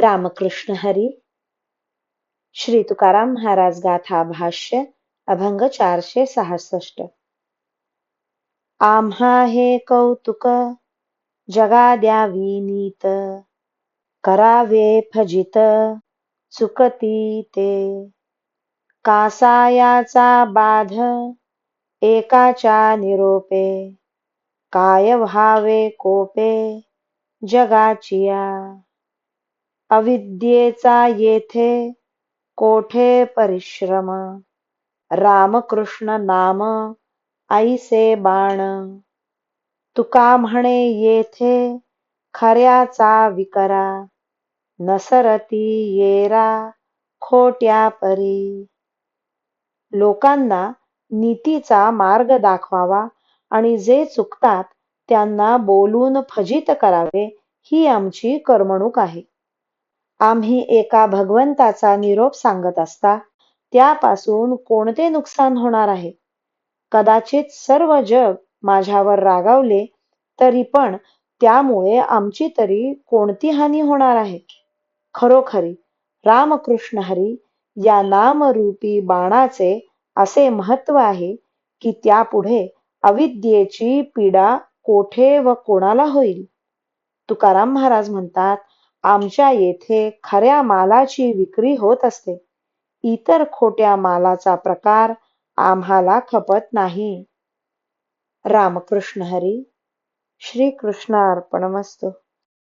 रामकृष्ण हरी. श्री तुकाराम महाराज गाथा भाष्य अभंग 466. आम्हा हे कौतुक जगा द्यावी नीत, करावे फजित चुकती ते. कासायाचा बाध एकाच्या निरोपे, काय व्हावे कोपे जगाचिया. अविद्येचा येथे कोठे परिश्रम, रामकृष्ण नाम ऐसे बाण. तुका म्हणे येथे खऱ्याचा विकरा, नसरती येरा खोट्या परी. लोकांना नीतीचा मार्ग दाखवावा आणि जे चुकतात त्यांना बोलून फजित करावे, ही आमची करमणूक आहे. आम्ही एका भगवंताचा निरोप सांगत असता त्यापासून कोणते नुकसान होणार आहे? कदाचित सर्व जग माझ्यावर रागावले तरी पण त्यामुळे आमची तरी कोणती हानी होणार आहे? खरोखरी रामकृष्ण हरी या नामरूपी बाणाचे असे महत्व आहे की त्यापुढे अविद्येची पीडा कोठे व कोणाला होईल? तुकाराम महाराज म्हणतात, आमच्या येथे खऱ्या मालाची विक्री होत असते. इतर खोट्या मालाचा प्रकार आम्हाला खपत नाही. रामकृष्ण हरी. श्री कृष्ण अर्पणमस्तु.